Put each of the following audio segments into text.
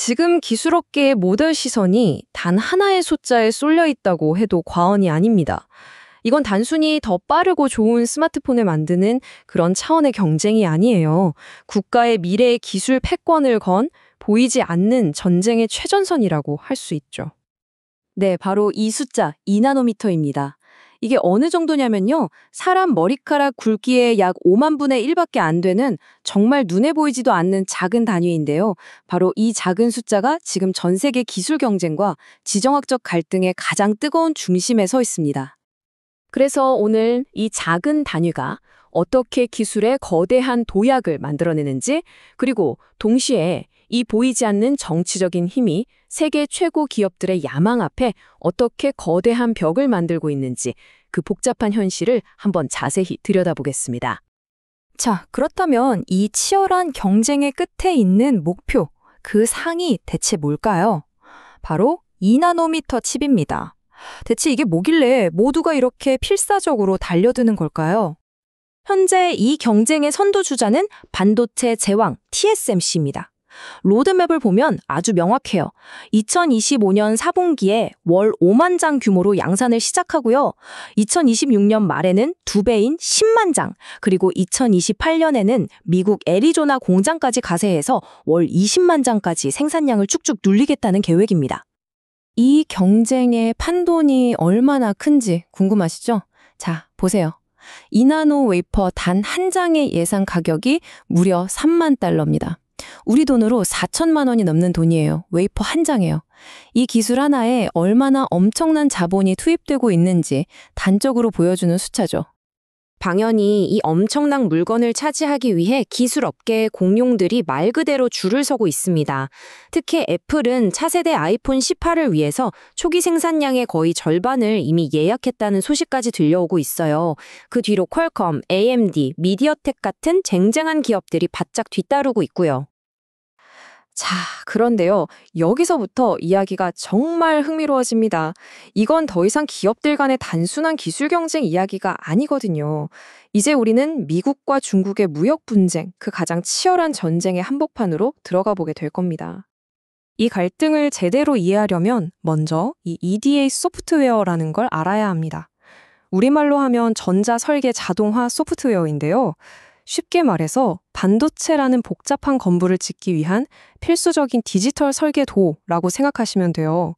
지금 기술업계의 모든 시선이 단 하나의 숫자에 쏠려 있다고 해도 과언이 아닙니다. 이건 단순히 더 빠르고 좋은 스마트폰을 만드는 그런 차원의 경쟁이 아니에요. 국가의 미래의 기술 패권을 건 보이지 않는 전쟁의 최전선이라고 할 수 있죠. 네, 바로 이 숫자 2나노미터입니다. 이게 어느 정도냐면요. 사람 머리카락 굵기의 약 5만 분의 1밖에 안 되는 정말 눈에 보이지도 않는 작은 단위인데요. 바로 이 작은 숫자가 지금 전 세계 기술 경쟁과 지정학적 갈등의 가장 뜨거운 중심에 서 있습니다. 그래서 오늘 이 작은 단위가 어떻게 기술의 거대한 도약을 만들어내는지, 그리고 동시에 이 보이지 않는 정치적인 힘이 세계 최고 기업들의 야망 앞에 어떻게 거대한 벽을 만들고 있는지 그 복잡한 현실을 한번 자세히 들여다보겠습니다. 자, 그렇다면 이 치열한 경쟁의 끝에 있는 목표, 그 상이 대체 뭘까요? 바로 2나노미터 칩입니다. 대체 이게 뭐길래 모두가 이렇게 필사적으로 달려드는 걸까요? 현재 이 경쟁의 선두주자는 반도체 제왕 TSMC입니다. 로드맵을 보면 아주 명확해요. 2025년 4분기에 월 5만 장 규모로 양산을 시작하고요. 2026년 말에는 2배인 10만 장, 그리고 2028년에는 미국 애리조나 공장까지 가세해서 월 20만 장까지 생산량을 쭉쭉 눌리겠다는 계획입니다. 이 경쟁의 판돈이 얼마나 큰지 궁금하시죠? 자, 보세요. 2나노 웨이퍼 단 한 장의 예상 가격이 무려 3만 달러입니다. 우리 돈으로 4천만 원이 넘는 돈이에요. 웨이퍼 한 장이에요. 이 기술 하나에 얼마나 엄청난 자본이 투입되고 있는지 단적으로 보여주는 숫자죠. 당연히 이 엄청난 물건을 차지하기 위해 기술 업계의 공룡들이 말 그대로 줄을 서고 있습니다. 특히 애플은 차세대 아이폰 18을 위해서 초기 생산량의 거의 절반을 이미 예약했다는 소식까지 들려오고 있어요. 그 뒤로 퀄컴, AMD, 미디어텍 같은 쟁쟁한 기업들이 바짝 뒤따르고 있고요. 자, 그런데요. 여기서부터 이야기가 정말 흥미로워집니다. 이건 더 이상 기업들 간의 단순한 기술 경쟁 이야기가 아니거든요. 이제 우리는 미국과 중국의 무역 분쟁, 그 가장 치열한 전쟁의 한복판으로 들어가 보게 될 겁니다. 이 갈등을 제대로 이해하려면 먼저 이 EDA 소프트웨어라는 걸 알아야 합니다. 우리말로 하면 전자 설계 자동화 소프트웨어인데요. 쉽게 말해서 반도체라는 복잡한 건물을 짓기 위한 필수적인 디지털 설계도라고 생각하시면 돼요.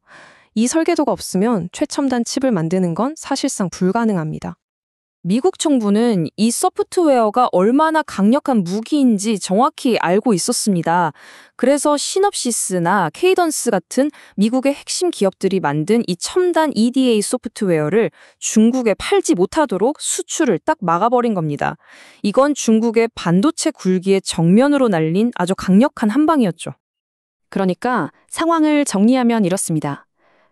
이 설계도가 없으면 최첨단 칩을 만드는 건 사실상 불가능합니다. 미국 정부는 이 소프트웨어가 얼마나 강력한 무기인지 정확히 알고 있었습니다. 그래서 시놉시스나 케이던스 같은 미국의 핵심 기업들이 만든 이 첨단 EDA 소프트웨어를 중국에 팔지 못하도록 수출을 딱 막아버린 겁니다. 이건 중국의 반도체 굴기에 정면으로 날린 아주 강력한 한방이었죠. 그러니까 상황을 정리하면 이렇습니다.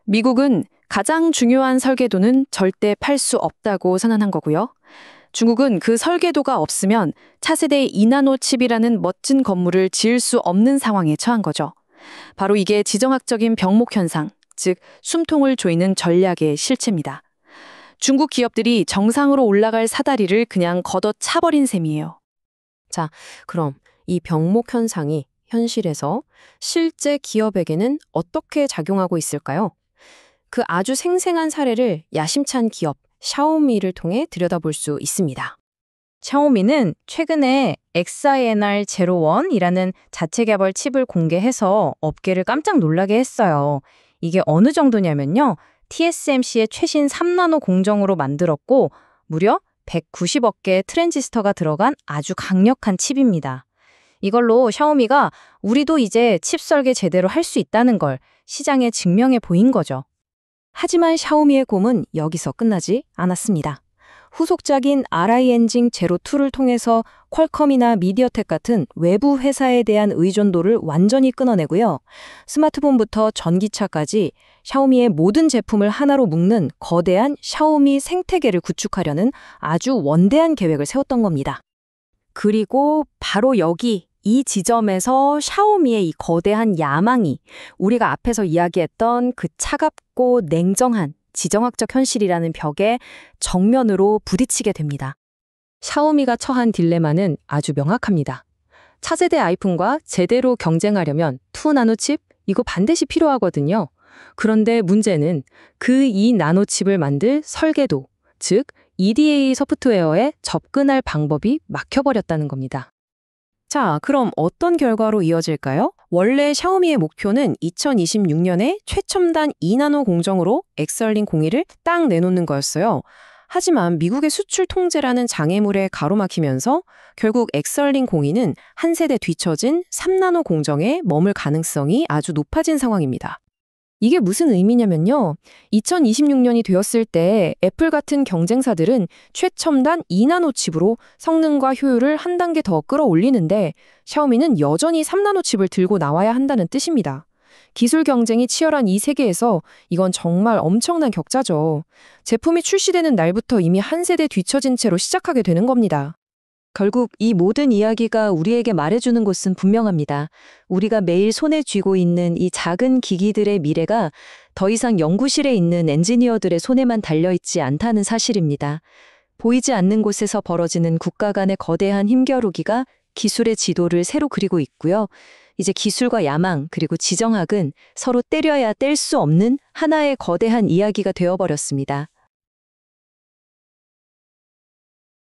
미국은 가장 중요한 설계도는 절대 팔 수 없다고 선언한 거고요. 중국은 그 설계도가 없으면 차세대 2나노 칩이라는 멋진 건물을 지을 수 없는 상황에 처한 거죠. 바로 이게 지정학적인 병목 현상, 즉 숨통을 조이는 전략의 실체입니다. 중국 기업들이 정상으로 올라갈 사다리를 그냥 걷어차버린 셈이에요. 자, 그럼 이 병목 현상이 현실에서 실제 기업에게는 어떻게 작용하고 있을까요? 그 아주 생생한 사례를 야심찬 기업 샤오미를 통해 들여다볼 수 있습니다. 샤오미는 최근에 XINR01이라는 자체 개발 칩을 공개해서 업계를 깜짝 놀라게 했어요. 이게 어느 정도냐면요. TSMC의 최신 3나노 공정으로 만들었고 무려 190억 개의 트랜지스터가 들어간 아주 강력한 칩입니다. 이걸로 샤오미가 우리도 이제 칩 설계 제대로 할 수 있다는 걸 시장에 증명해 보인 거죠. 하지만 샤오미의 꿈은 여기서 끝나지 않았습니다. 후속작인 RI 엔진 제로2를 통해서 퀄컴이나 미디어텍 같은 외부 회사에 대한 의존도를 완전히 끊어내고요. 스마트폰부터 전기차까지 샤오미의 모든 제품을 하나로 묶는 거대한 샤오미 생태계를 구축하려는 아주 원대한 계획을 세웠던 겁니다. 그리고 바로 여기 이 지점에서 샤오미의 이 거대한 야망이 우리가 앞에서 이야기했던 그 차갑고 냉정한 지정학적 현실이라는 벽에 정면으로 부딪히게 됩니다. 샤오미가 처한 딜레마는 아주 명확합니다. 차세대 아이폰과 제대로 경쟁하려면 2나노 칩, 이거 반드시 필요하거든요. 그런데 문제는 그 이 나노칩을 만들 설계도, 즉 EDA 소프트웨어에 접근할 방법이 막혀버렸다는 겁니다. 자, 그럼 어떤 결과로 이어질까요? 원래 샤오미의 목표는 2026년에 최첨단 2나노 공정으로 엑설링 01을 딱 내놓는 거였어요. 하지만 미국의 수출 통제라는 장애물에 가로막히면서 결국 엑설링 02는 한 세대 뒤처진 3나노 공정에 머물 가능성이 아주 높아진 상황입니다. 이게 무슨 의미냐면요. 2026년이 되었을 때 애플 같은 경쟁사들은 최첨단 2나노 칩으로 성능과 효율을 한 단계 더 끌어올리는데 샤오미는 여전히 3나노 칩을 들고 나와야 한다는 뜻입니다. 기술 경쟁이 치열한 이 세계에서 이건 정말 엄청난 격차죠. 제품이 출시되는 날부터 이미 한 세대 뒤처진 채로 시작하게 되는 겁니다. 결국 이 모든 이야기가 우리에게 말해주는 것은 분명합니다. 우리가 매일 손에 쥐고 있는 이 작은 기기들의 미래가 더 이상 연구실에 있는 엔지니어들의 손에만 달려있지 않다는 사실입니다. 보이지 않는 곳에서 벌어지는 국가 간의 거대한 힘겨루기가 기술의 지도를 새로 그리고 있고요. 이제 기술과 야망 그리고 지정학은 서로 때려야 뗄 수 없는 하나의 거대한 이야기가 되어버렸습니다.